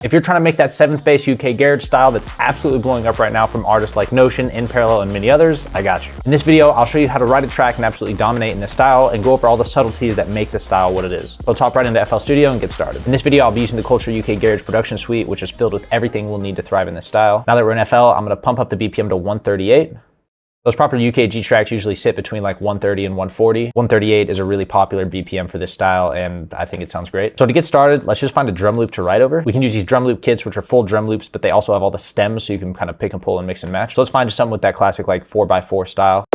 If you're trying to make that 7th bass UK garage style that's absolutely blowing up right now from artists like Notion, In Parallel, and many others, I got you. In this video, I'll show you how to write a track and absolutely dominate in this style and go over all the subtleties that make the style what it is. So let's hop right into FL Studio and get started. In this video, I'll be using the Culture UK Garage production suite, which is filled with everything we'll need to thrive in this style. Now that we're in FL, I'm gonna pump up the BPM to 138. Those proper UKG tracks usually sit between like 130 and 140. 138 is a really popular BPM for this style, and I think it sounds great. So to get started, let's just find a drum loop to write over. We can use these drum loop kits, which are full drum loops, but they also have all the stems, so you can kind of pick and pull and mix and match. So let's find just something with that classic like 4x4 style.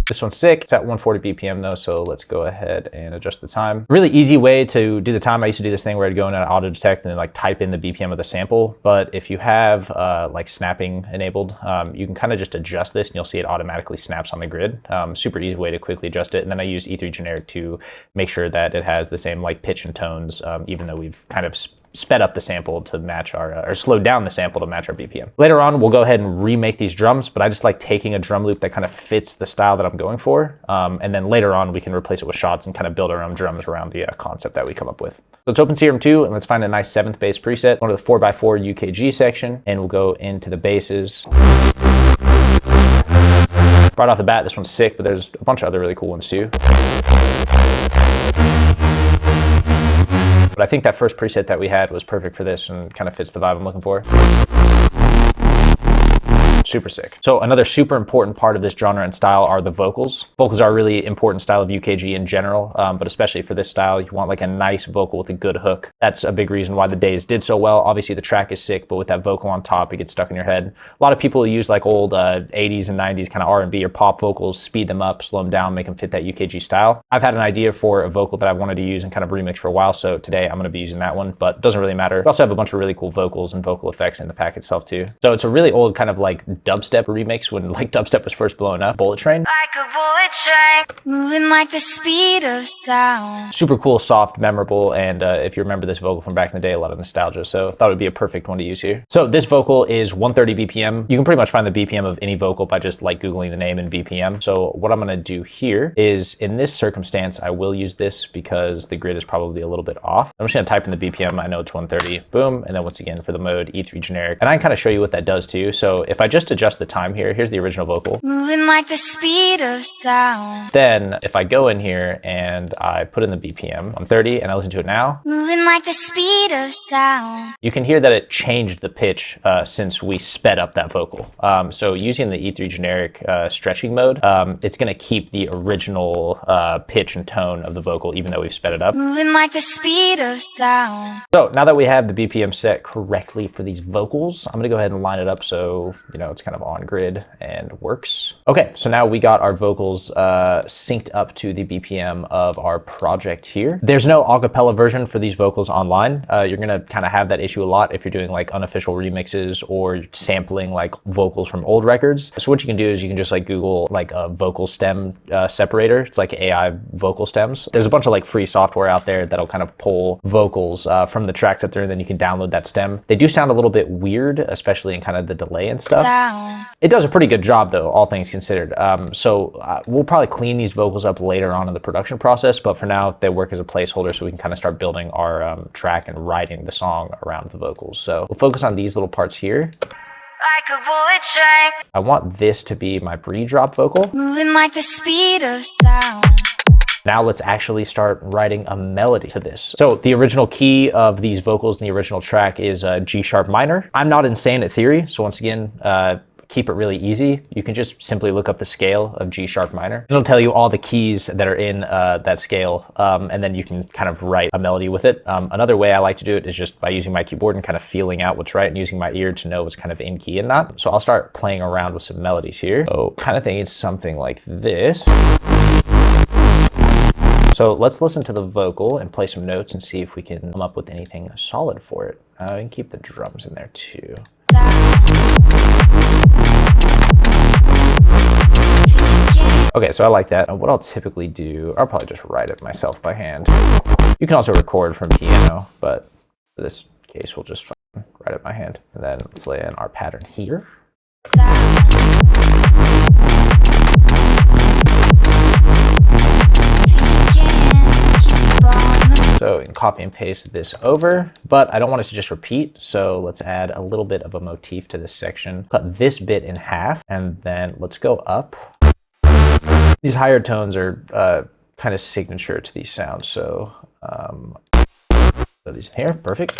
This one's sick. It's at 140 BPM though, so let's go ahead and adjust the time. Really easy way to do the time. I used to do this thing where I'd go in and auto detect and then like type in the BPM of the sample. But if you have like snapping enabled, you can kind of just adjust this and you'll see it automatically snaps on the grid. Super easy way to quickly adjust it. And then I use E3 generic to make sure that it has the same like pitch and tones, even though we've kind of sped up the sample to match our, or slowed down the sample to match our BPM. Later on, we'll go ahead and remake these drums, but I just like taking a drum loop that kind of fits the style that I'm going for. And then later on, we can replace it with shots and kind of build our own drums around the concept that we come up with. So let's open Serum 2 and let's find a nice 7th bass preset. Go to the 4x4 UKG section and we'll go into the basses. Right off the bat, this one's sick, but there's a bunch of other really cool ones too. But I think that first preset that we had was perfect for this and kind of fits the vibe I'm looking for. Super sick. So another super important part of this genre and style are the vocals. Vocals are a really important style of UKG in general, but especially for this style, you want like a nice vocal with a good hook. That's a big reason why the Days did so well. Obviously the track is sick, but with that vocal on top, it gets stuck in your head. A lot of people use like old 80s and 90s kind of R&B or pop vocals, speed them up, slow them down, make them fit that UKG style. I've had an idea for a vocal that I've wanted to use and kind of remix for a while, so today I'm gonna be using that one, but it doesn't really matter. We also have a bunch of really cool vocals and vocal effects in the pack itself too. So it's a really old kind of like dubstep remix when like dubstep was first blowing up. Bullet Train. Like a bullet train, moving like the speed of sound. Super cool, soft, memorable, and if you remember this vocal from back in the day, a lot of nostalgia, so I thought it would be a perfect one to use here. So this vocal is 130 BPM. You can pretty much find the BPM of any vocal by just like Googling the name and BPM. So what I'm gonna do here is, in this circumstance, I will use this because the grid is probably a little bit off. I'm just gonna type in the BPM, I know it's 130, boom, and then once again for the mode, E3 generic. And I can kind of show you what that does too. So if I just adjust the time here, here's the original vocal. Moving like the speed of sound. Then if I go in here and I put in the BPM 130 and I listen to it now, Moving like the speed of sound. you can hear that it changed the pitch since we sped up that vocal. So using the E3 generic stretching mode, it's gonna keep the original pitch and tone of the vocal even though we've sped it up. Moving like the speed of sound. So now that we have the BPM set correctly for these vocals, I'm gonna go ahead and line it up so you know it's kind of on grid and works. Okay, so now we got our vocals synced up to the BPM of our project here. There's no acapella version for these vocals online. You're gonna kind of have that issue a lot if you're doing like unofficial remixes or sampling like vocals from old records. So what you can do is you can just like Google like a vocal stem separator. It's like AI vocal stems. There's a bunch of like free software out there that'll kind of pull vocals from the tracks up there, and then you can download that stem. They do sound a little bit weird, especially in kind of the delay and stuff. Down. It does a pretty good job though, all things considered. We'll probably clean these vocals up later on in the production process, but for now they work as a placeholder so we can kind of start building our track and writing the song around the vocals. So we'll focus on these little parts here. Like a bullet train. I want this to be my pre-drop vocal. Moving like the speed of sound. Now let's actually start writing a melody to this. So the original key of these vocals in the original track is G sharp minor. I'm not insane at theory, so once again, keep it really easy. You can just simply look up the scale of G sharp minor. It'll tell you all the keys that are in that scale, and then you can kind of write a melody with it. Another way I like to do it is just by using my keyboard and kind of feeling out what's right and using my ear to know what's kind of in key and not. So I'll start playing around with some melodies here. So kind of think it's something like this. So let's listen to the vocal and play some notes and see if we can come up with anything solid for it. We can keep the drums in there too. Okay, so I like that. What I'll typically do, I'll probably just write it myself by hand. You can also record from piano, but for this case, we'll just write it by hand. And then let's lay in our pattern here. So we can copy and paste this over, but I don't want it to just repeat. So let's add a little bit of a motif to this section. Cut this bit in half, and then let's go up. These higher tones are kind of signature to these sounds. So these in here, perfect.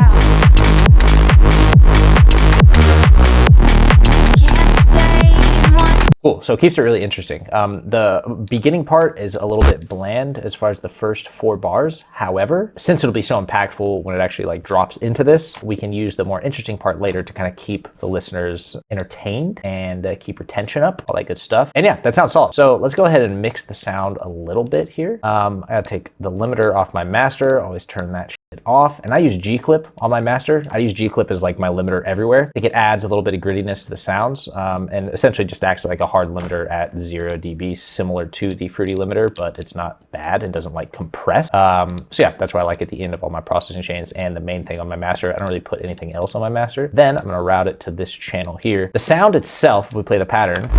Cool, so it keeps it really interesting. The beginning part is a little bit bland as far as the first 4 bars. However, since it'll be so impactful when it actually like drops into this, we can use the more interesting part later to kind of keep the listeners entertained and keep retention up, all that good stuff. And yeah, that sounds solid. So let's go ahead and mix the sound a little bit here. I gotta take the limiter off my master, always turn that shit off. And I use G-clip on my master. I use G-clip as like my limiter everywhere. I think it adds a little bit of grittiness to the sounds and essentially just acts like a hard limiter at 0 dB, similar to the Fruity limiter, but it's not bad and doesn't like compress. So yeah, that's why I like at the end of all my processing chains and the main thing on my master. I don't really put anything else on my master. Then I'm gonna route it to this channel here. The sound itself, if we play the pattern,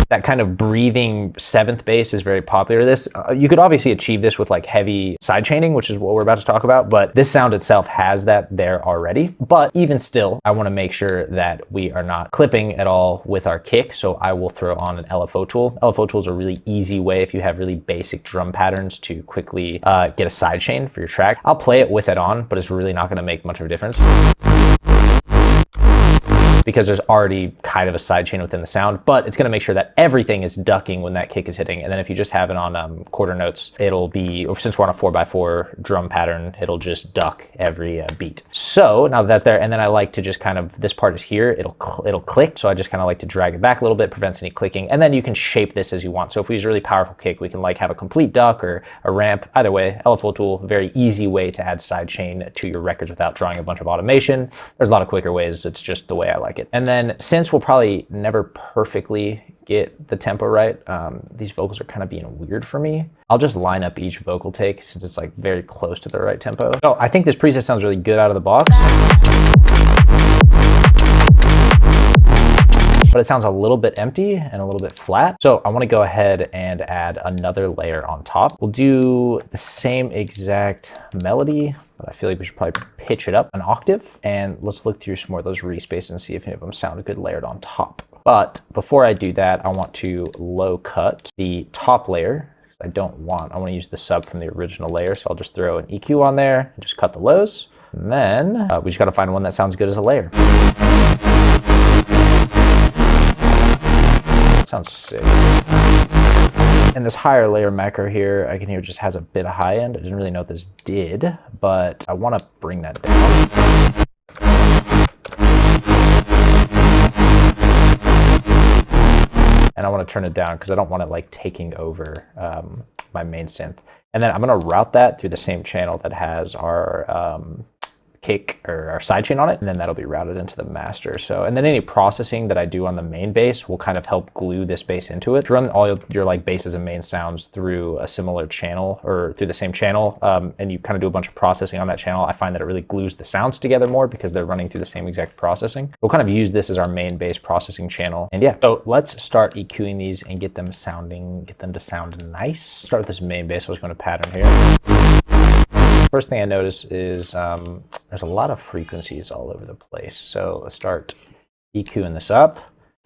that kind of breathing 7th bass is very popular. This you could obviously achieve this with like heavy side chaining, which is what we're about to talk about, but this sound itself has that there already. But even still, I want to make sure that we are not clipping at all with our kick, so I will throw on an LFO tool. LFO tool is a really easy way if you have really basic drum patterns to quickly get a side chain for your track. I'll play it with it on, but it's really not going to make much of a difference, because there's already kind of a side chain within the sound, but it's gonna make sure that everything is ducking when that kick is hitting. And then if you just have it on quarter notes, it'll be, since we're on a 4x4 drum pattern, it'll just duck every beat. So now that that's there, and then I like to just kind of, this part is here, it'll click. So I just kind of like to drag it back a little bit, prevents any clicking. And then you can shape this as you want. So if we use a really powerful kick, we can like have a complete duck or a ramp. Either way, LFO tool, very easy way to add side chain to your records without drawing a bunch of automation. There's a lot of quicker ways. It's just the way I like it. And then since we'll probably never perfectly get the tempo right, these vocals are kind of being weird for me, I'll just line up each vocal take since it's like very close to the right tempo. So I think this preset sounds really good out of the box, but it sounds a little bit empty and a little bit flat. So I want to go ahead and add another layer on top. We'll do the same exact melody, but I feel like we should probably pitch it up an octave. And let's look through some more of those respaces and see if any of them sound good layered on top. But before I do that, I want to low cut the top layer. I want to use the sub from the original layer. So I'll just throw an EQ on there and just cut the lows. And then we just got to find one that sounds good as a layer. Sounds sick. And this higher layer macro here, I can hear just has a bit of high end. I didn't really know what this did, but I want to bring that down. And I want to turn it down because I don't want it like taking over my main synth. And then I'm going to route that through the same channel that has our kick or our sidechain on it, and then that'll be routed into the master. So, and then any processing that I do on the main bass will kind of help glue this bass into it. If you run all your like basses and main sounds through a similar channel or through the same channel, and you kind of do a bunch of processing on that channel, I find that it really glues the sounds together more because they're running through the same exact processing. We'll kind of use this as our main bass processing channel. And yeah, so let's start EQing these and get them to sound nice. Start with this main bass. So I was going to pattern here. First thing I notice is there's a lot of frequencies all over the place. So let's start EQing this up.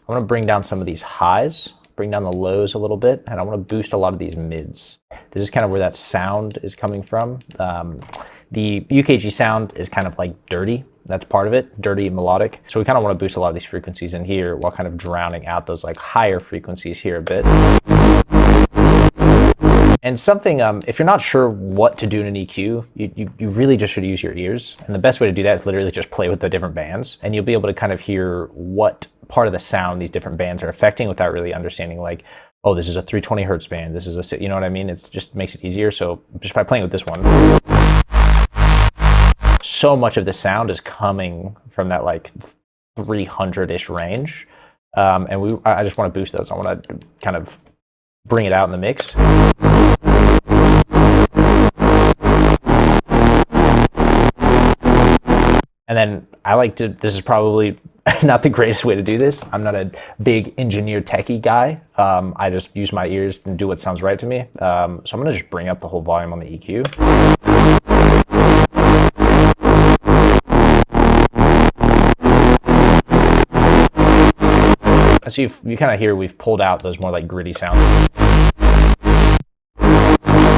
I want to bring down some of these highs, bring down the lows a little bit, and I want to boost a lot of these mids. This is kind of where that sound is coming from. The UKG sound is kind of like dirty. That's part of it, dirty and melodic. So we kind of want to boost a lot of these frequencies in here while kind of drowning out those like higher frequencies here a bit. And something, if you're not sure what to do in an EQ, you really just should use your ears. And the best way to do that is literally just play with the different bands. And you'll be able to kind of hear what part of the sound these different bands are affecting without really understanding like, oh, this is a 320 hertz band. This is a, you know what I mean? It just makes it easier. So just by playing with this one, so much of the sound is coming from that like 300-ish range. And I just want to boost those. I want to kind of bring it out in the mix. And then I like to, this is probably not the greatest way to do this. I'm not a big engineer techie guy. I just use my ears and do what sounds right to me. So I'm gonna just bring up the whole volume on the EQ. So you kind of hear we've pulled out those more like gritty sounds.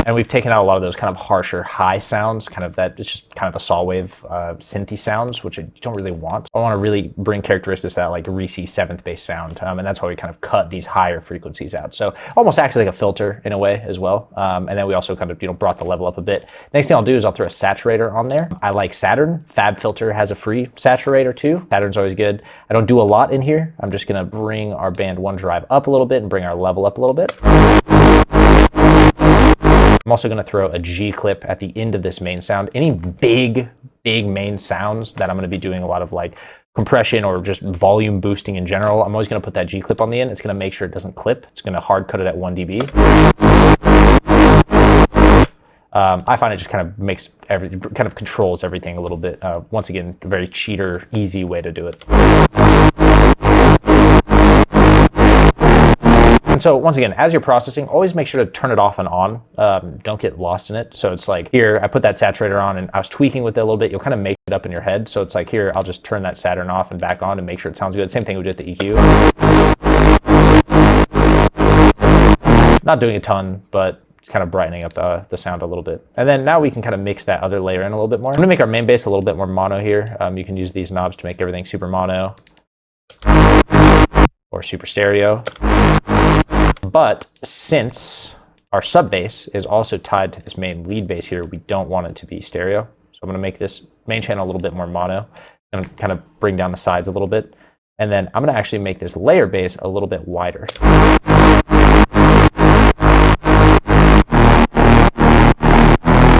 And we've taken out a lot of those kind of harsher high sounds, kind of that, it's just kind of a saw wave synthy sounds, which you don't really want. I want to really bring characteristics of that like greasy 7th bass sound, and that's why we kind of cut these higher frequencies out. So almost acts like a filter in a way as well. And then we also kind of brought the level up a bit. Next thing I'll do is I'll throw a saturator on there. I like Saturn. FabFilter has a free saturator too. Saturn's always good. I don't do a lot in here. I'm just gonna bring our band 1 drive up a little bit and bring our level up a little bit. I'm also going to throw a G clip at the end of this main sound. Any big main sounds that I'm going to be doing a lot of like compression or just volume boosting in general, I'm always going to put that G clip on the end. It's going to make sure it doesn't clip. It's going to hard cut it at 1 dB. I find it just kind of makes kind of controls everything a little bit. Once again, a very cheater, easy way to do it. And so once again, as you're processing, always make sure to turn it off and on. Don't get lost in it. So it's like here, I put that saturator on and I was tweaking with it a little bit. You'll kind of make it up in your head. So it's like here, I'll just turn that Saturn off and back on and make sure it sounds good. Same thing we did with the EQ. Not doing a ton, but it's kind of brightening up the sound a little bit. And then now we can kind of mix that other layer in a little bit more. I'm gonna make our main bass a little bit more mono here. You can use these knobs to make everything super mono or super stereo. But since our sub bass is also tied to this main lead bass here, we don't want it to be stereo. So I'm going to make this main channel a little bit more mono and kind of bring down the sides a little bit. And then I'm going to actually make this layer bass a little bit wider.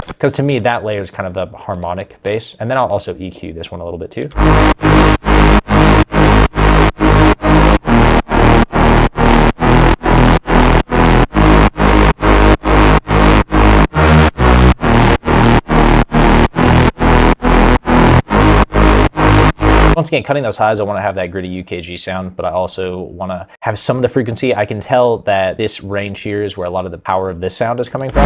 Because to me, that layer is kind of the harmonic bass. And then I'll also EQ this one a little bit too. Once again, cutting those highs, I want to have that gritty UKG sound, but I also want to have some of the frequency. I can tell that this range here is where a lot of the power of this sound is coming from.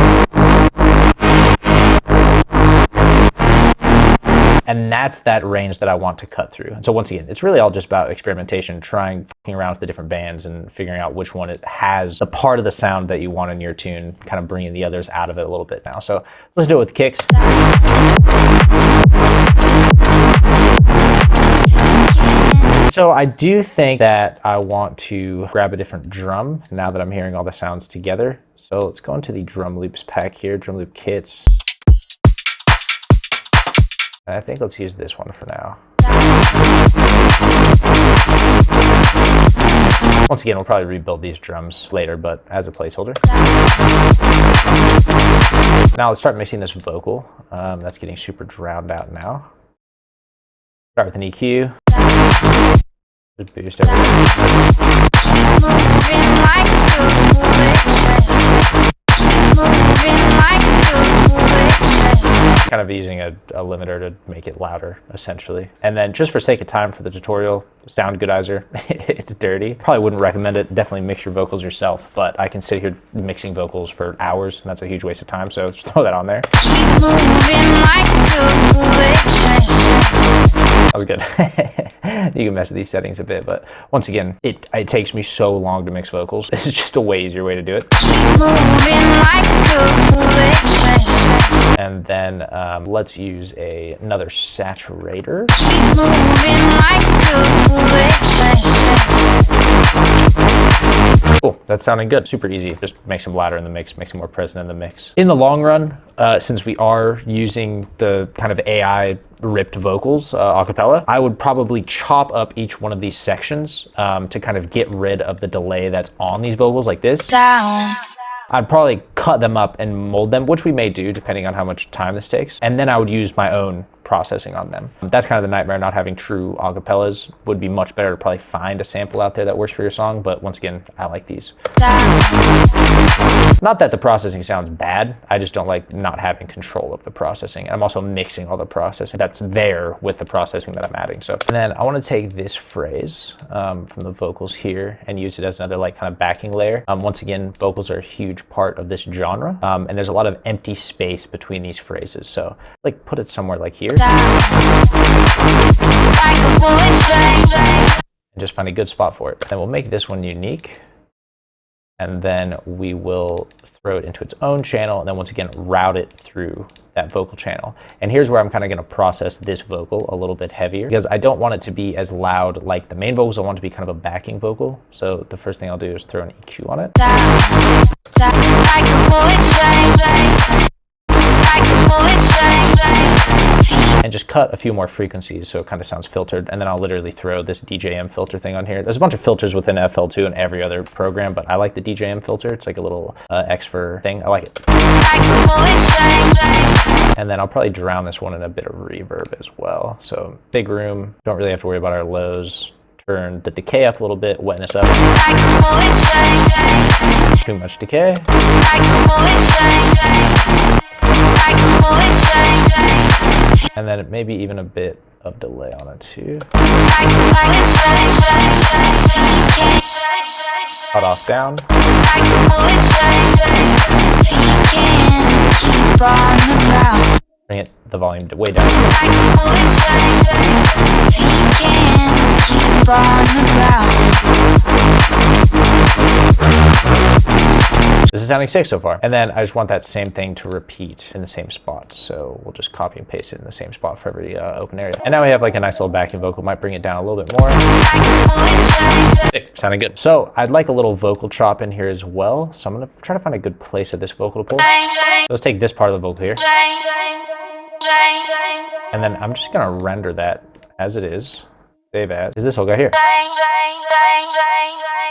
And that's that range that I want to cut through. And so once again, it's really all just about experimentation, fucking around with the different bands and figuring out which one it has the part of the sound that you want in your tune, kind of bringing the others out of it a little bit now. So let's do it with the kicks. So I do think that I want to grab a different drum now that I'm hearing all the sounds together. So let's go into the drum loops pack here, drum loop kits. And I think let's use this one for now. Once again, we'll probably rebuild these drums later, but as a placeholder. Now let's start mixing this vocal. That's getting super drowned out now. Start with an EQ. Just boost everything. Kind of using a limiter to make it louder, essentially. And then just for sake of time for the tutorial, Sound Goodizer, it's dirty. Probably wouldn't recommend it. Definitely mix your vocals yourself, but I can sit here mixing vocals for hours, and that's a huge waste of time, so just throw that on there. That was good. You can mess with these settings a bit, but once again, it takes me so long to mix vocals. This is just a way easier way to do it. And then let's use another saturator. Cool, that's sounding good. Super easy. Just makes them louder in the mix, makes them more present in the mix. In the long run, since we are using the kind of AI ripped vocals a cappella, I would probably chop up each one of these sections to kind of get rid of the delay that's on these vocals like this. Down. I'd probably cut them up and mold them, which we may do depending on how much time this takes. And then I would use my own processing on them. That's kind of the nightmare, not having true acapellas. Would be much better to probably find a sample out there that works for your song, but once again, I like these. Not that the processing sounds bad, I just don't like not having control of the processing. I'm also mixing all the processing that's there with the processing that I'm adding. So, and then I want to take this phrase from the vocals here and use it as another like kind of backing layer. Once again, vocals are a huge part of this genre, and there's a lot of empty space between these phrases. So like put it somewhere like here. And just find a good spot for it. And we'll make this one unique. And then we will throw it into its own channel, and then once again, route it through that vocal channel. And here's where I'm kind of going to process this vocal a little bit heavier, because I don't want it to be as loud like the main vocals. I want it to be kind of a backing vocal. So the first thing I'll do is throw an EQ on it. And just cut a few more frequencies so it kind of sounds filtered. And then I'll literally throw this DJM filter thing on here. There's a bunch of filters within FL2 and every other program, but I like the DJM filter. It's like a little X-Fur thing. I like it. And then I'll probably drown this one in a bit of reverb as well. So big room, don't really have to worry about our lows. Turn the decay up a little bit, wetness up. Too much decay. And then maybe even a bit of delay on it too. Cut off down. Bring it the volume way down. This is sounding sick so far. And then I just want that same thing to repeat in the same spot. So we'll just copy and paste it in the same spot for every open area. And now we have like a nice little backing vocal. Might bring it down a little bit more. Sick, sounding good. So I'd like a little vocal chop in here as well. So I'm gonna try to find a good place of this vocal to pull. So let's take this part of the vocal here. And then I'm just gonna render that as it is. Save as. Is this whole guy here?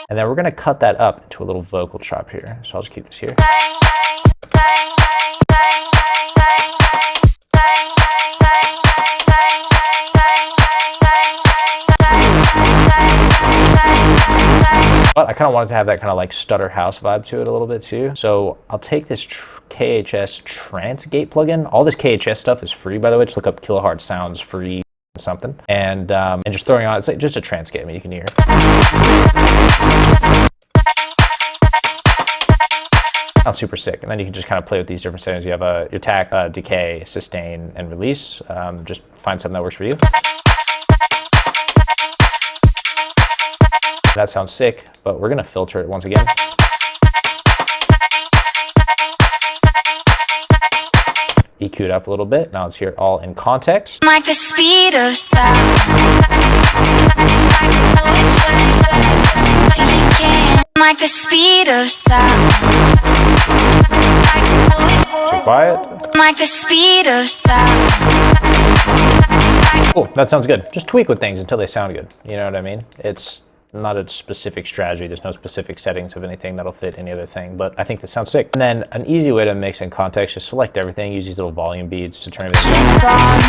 And then we're gonna cut that up into a little vocal chop here. So I'll just keep this here. But I kind of wanted to have that kind of like stutter house vibe to it a little bit too. So I'll take this KHS Trance Gate plugin. All this KHS stuff is free, by the way. Just look up Kilohertz Sounds free something, and just throwing on, it's like just a trance gate. I mean, you can hear. Sounds super sick. And then you can just kind of play with these different settings. You have your attack, decay, sustain, and release. Just find something that works for you. That sounds sick, but we're gonna filter it once again. EQ it up a little bit. Now let's hear it all in context. Like the speed of sound. Like the speed of sound. Too quiet. Like the speed of sound. Cool, that sounds good. Just tweak with things until they sound good. You know what I mean? It's not a specific strategy. There's no specific settings of anything that'll fit any other thing, but I think this sounds sick. And then an easy way to mix in context, just select everything, use these little volume beads to turn everything down.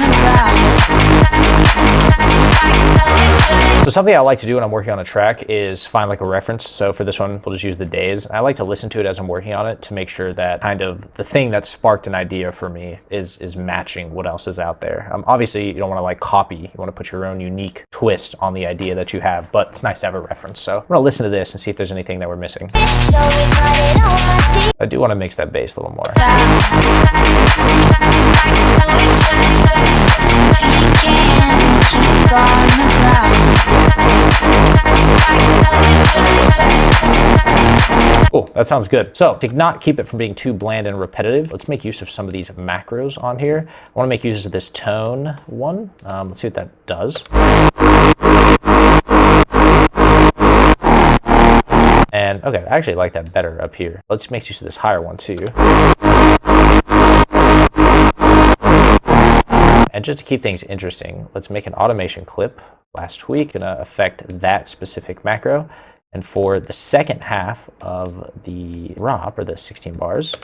So something I like to do when I'm working on a track is find like a reference. So for this one, we'll just use the days. I like to listen to it as I'm working on it to make sure that kind of the thing that sparked an idea for me is matching what else is out there. Obviously, you don't want to like copy. You want to put your own unique twist on the idea that you have, but it's nice to have a reference. So I'm gonna listen to this and see if there's anything that we're missing. I do want to mix that bass a little more. Cool, that sounds good. So to not keep it from being too bland and repetitive, let's make use of some of these macros on here. I want to make use of this tone one. Let's see what that does. And okay, I actually like that better up here. Let's make use of this higher one too. And just to keep things interesting, let's make an automation clip. Last week, gonna affect that specific macro. And for the second half of the ROP, or the 16 bars,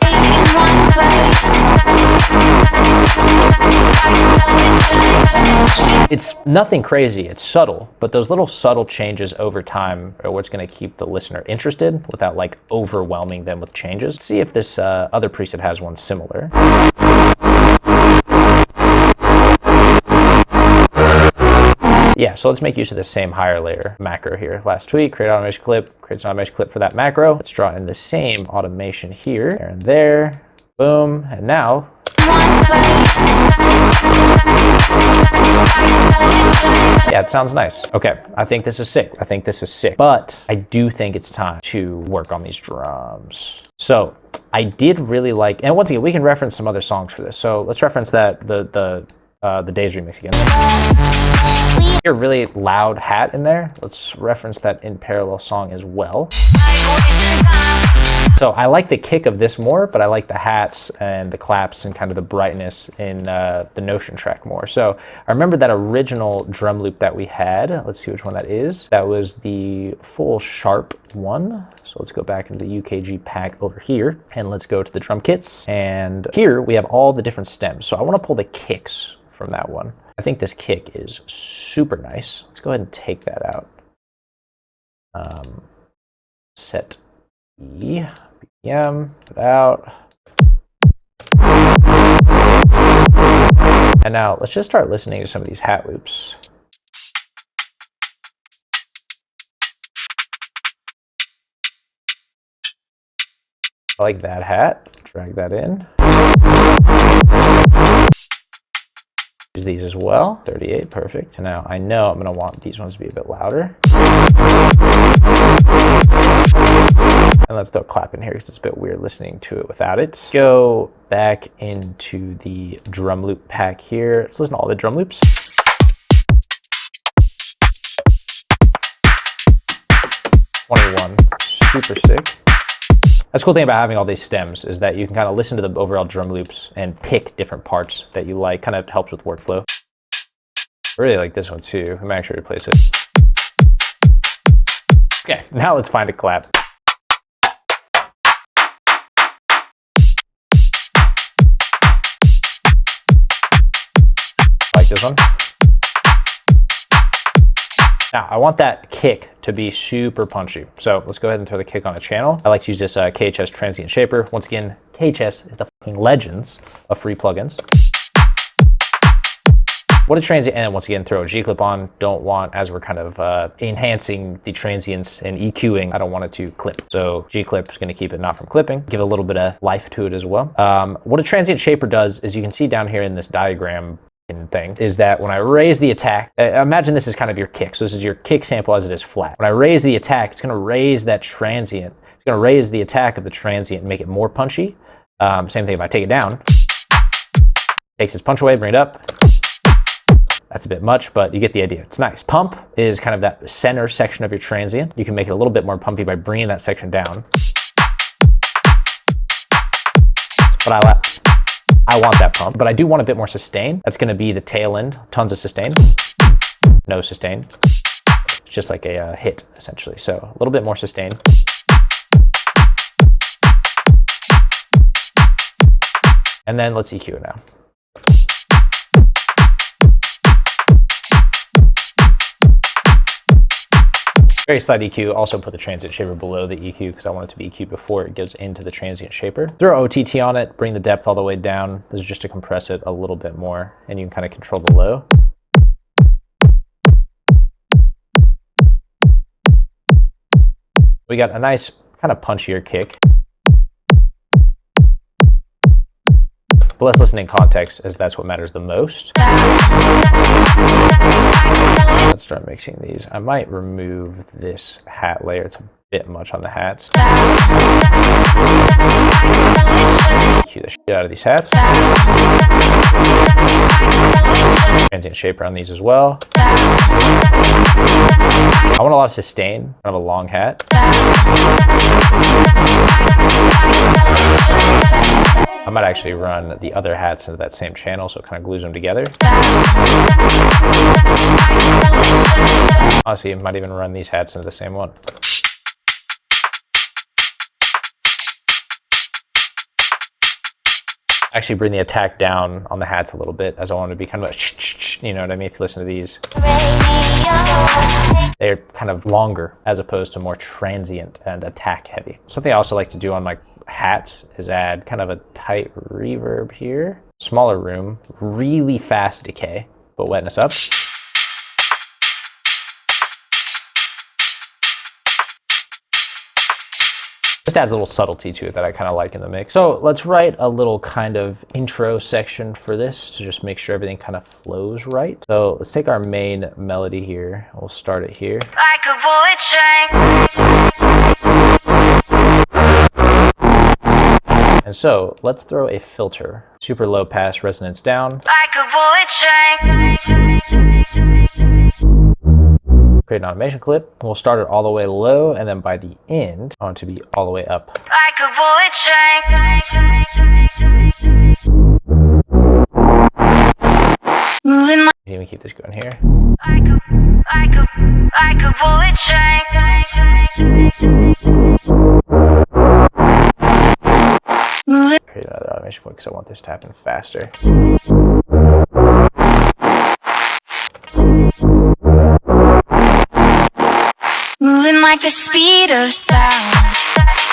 It's nothing crazy, it's subtle, but those little subtle changes over time are what's gonna keep the listener interested without like overwhelming them with changes. Let's see if this other preset has one similar. Yeah, so let's make use of the same higher layer macro here. Last tweak, create automation clip, creates an automation clip for that macro. Let's draw in the same automation here, there and there, boom, and now. Yeah, it sounds nice. Okay, I think this is sick. I think this is sick. But I do think it's time to work on these drums. So I did really like, and once again, we can reference some other songs for this. So let's reference that, the Days remix again. Hear a really loud hat in there. Let's reference that In Parallel song as well. So I like the kick of this more, but I like the hats and the claps and kind of the brightness in the Notion track more. So I remember that original drum loop that we had. Let's see which one that is. That was the full sharp one. So let's go back into the UKG pack over here and let's go to the drum kits. And here we have all the different stems. So I want to pull the kicks from that one. I think this kick is super nice. Let's go ahead and take that out. Set E, BPM, put out. And now let's just start listening to some of these hat loops. I like that hat, drag that in. Use these as well, 38, perfect. And now I know I'm gonna want these ones to be a bit louder. And let's throw a clap in here because it's a bit weird listening to it without it. Go back into the drum loop pack here. Let's listen to all the drum loops. Super sick. That's the cool thing about having all these stems is that you can kind of listen to the overall drum loops and pick different parts that you like. Kind of helps with workflow. I really like this one too. I'm actually replace it. Okay, now let's find a clap. Like this one. Now, I want that kick to be super punchy. So let's go ahead and throw the kick on a channel. I like to use this KHS Transient Shaper. Once again, KHS is the fucking legends of free plugins. What a transient, and once again, throw a G-clip on. Don't want, as we're kind of enhancing the transients and EQing, I don't want it to clip. So G-clip is gonna keep it not from clipping, give a little bit of life to it as well. What a transient shaper does is you can see down here in this diagram thing is that when I raise the attack, imagine this is kind of your kick. So this is your kick sample as it is flat. When I raise the attack, it's gonna raise that transient. It's gonna raise the attack of the transient and make it more punchy. Same thing if I take it down. Takes its punch away, bring it up. That's a bit much, but you get the idea. It's nice. Pump is kind of that center section of your transient. You can make it a little bit more pumpy by bringing that section down. But I want that pump, but I do want a bit more sustain. That's gonna be the tail end, tons of sustain. No sustain. It's just like a hit, essentially. So a little bit more sustain. And then let's EQ it now. Very slight EQ. Also put the transient shaper below the EQ because I want it to be EQ before it goes into the transient shaper. Throw OTT on it, bring the depth all the way down. This is just to compress it a little bit more and you can kind of control the low. We got a nice kind of punchier kick. But let's listen in context as that's what matters the most. Let's start mixing these. I might remove this hat layer. It's a bit much on the hats. Cue the shit out of these hats. Transient shaper on these as well. I want a lot of sustain. I have a long hat. I might actually run the other hats into that same channel so it kind of glues them together. Honestly, I might even run these hats into the same one. Actually bring the attack down on the hats a little bit, as I want to be kind of a you know what I mean, if you listen to these. They're kind of longer as opposed to more transient and attack heavy. Something I also like to do on my hats is add kind of a tight reverb here. Smaller room, really fast decay, but wetness up. Just adds a little subtlety to it that I kind of like in the mix. So let's write a little kind of intro section for this to just make sure everything kind of flows right. So let's take our main melody here. We'll start it here. Like a bullet train. And so let's throw a filter. Super low pass, resonance down. Like a bullet train. Create an automation clip. We'll start it all the way low, and then by the end, I want it to be all the way up. Like a bullet train. Moving like You can even keep this going here. like a bullet train. Moving Create another automation clip because I want this to happen faster. moving like the speed of sound.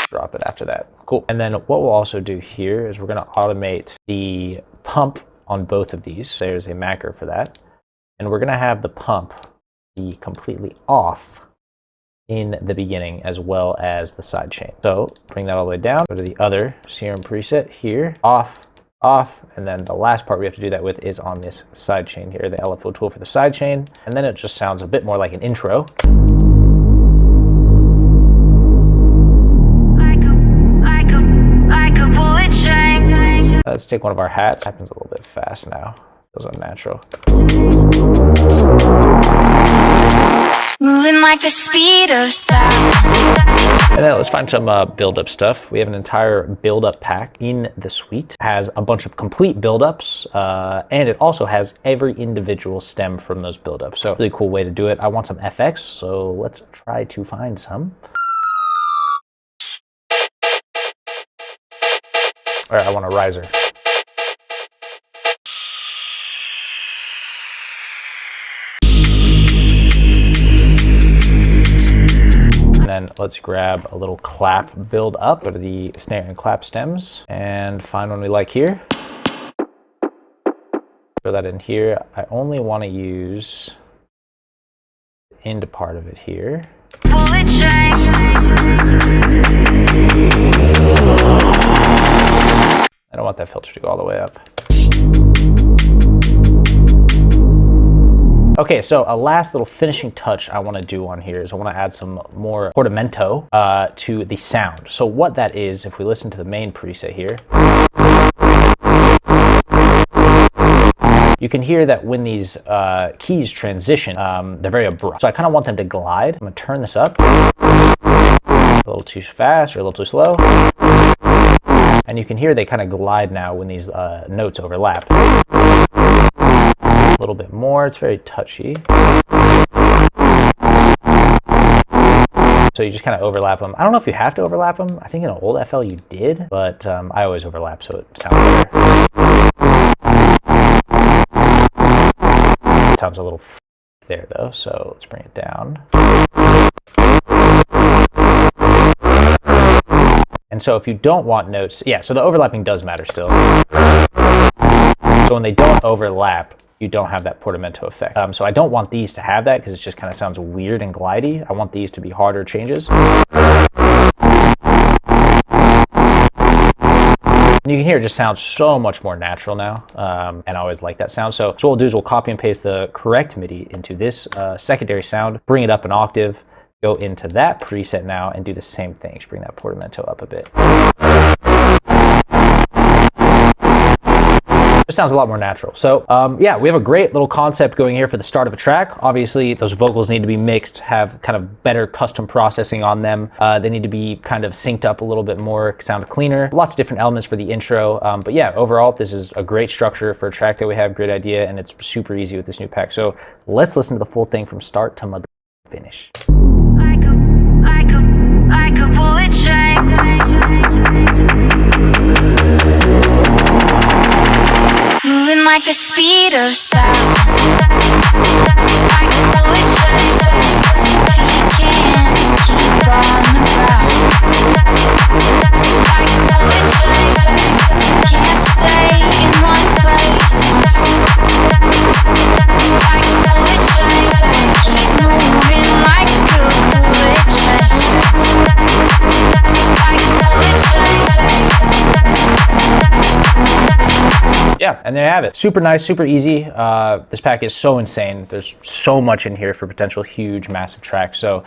Drop it after that. Cool. And then what we'll also do here is we're going to automate the pump on both of these. There's a macro for that. And we're going to have the pump be completely off in the beginning as well as the side chain. So bring that all the way down, go to the other serum preset here, off, off, and then the last part we have to do that with is on this side chain here, the LFO tool for the side chain. And then it just sounds a bit more like an intro. Like a bullet train. Let's take one of our hats. It happens a little bit fast now. Feels unnatural. Moving like the speed of sound. And then let's find some build-up stuff. We have an entire build-up pack in the suite. It has a bunch of complete build-ups, and it also has every individual stem from those build-ups. So really cool way to do it. I want some FX, so let's try to find some. All right, I want a riser. And then let's grab a little clap build up, go to the snare and clap stems and find one we like here. Throw that in here. I only want to use the end part of it here. Bullet train. I don't want that filter to go all the way up. Okay, so a last little finishing touch I want to do on here is I want to add some more portamento to the sound. So what that is, if we listen to the main preset here, you can hear that when these keys transition, they're very abrupt. So I kind of want them to glide. I'm going to turn this up a little too fast or a little too slow. And you can hear they kind of glide now when these notes overlap. A little bit more, it's very touchy. So you just kind of overlap them. I don't know if you have to overlap them. I think in an old FL you did, but I always overlap so it sounds better. It sounds a little there though, so let's bring it down. And so if you don't want notes, yeah, so the overlapping does matter still. So when they don't overlap, you don't have that portamento effect. So I don't want these to have that because it just kind of sounds weird and glidey. I want these to be harder changes. And you can hear it just sounds so much more natural now, and I always like that sound. So what we'll do is we'll copy and paste the correct MIDI into this secondary sound, bring it up an octave, go into that preset now and do the same thing. Just bring that portamento up a bit. It sounds a lot more natural. So yeah, we have a great little concept going here for the start of a track. Obviously, those vocals need to be mixed, have kind of better custom processing on them. They need to be kind of synced up a little bit more, sound cleaner. Lots of different elements for the intro. But yeah, overall, this is a great structure for a track that we have, great idea, and it's super easy with this new pack. So let's listen to the full thing from start to finish. Like a bullet train. moving like the speed of sound. Like a bullet train, feet can't keep on the ground. Like a bullet train, can't stay in one place. Like a bullet train, keep moving like a bullet train. Like a bullet train. Yeah, and there you have it. Super nice, super easy. This pack is so insane. There's so much in here for potential huge, massive tracks. So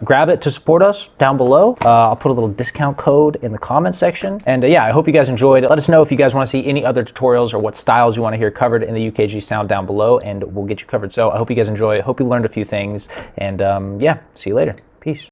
grab it to support us down below. I'll put a little discount code in the comment section. And yeah, I hope you guys enjoyed. Let us know if you guys want to see any other tutorials or what styles you want to hear covered in the UKG sound down below, and we'll get you covered. So I hope you guys enjoy. I hope you learned a few things. And yeah, see you later. Peace.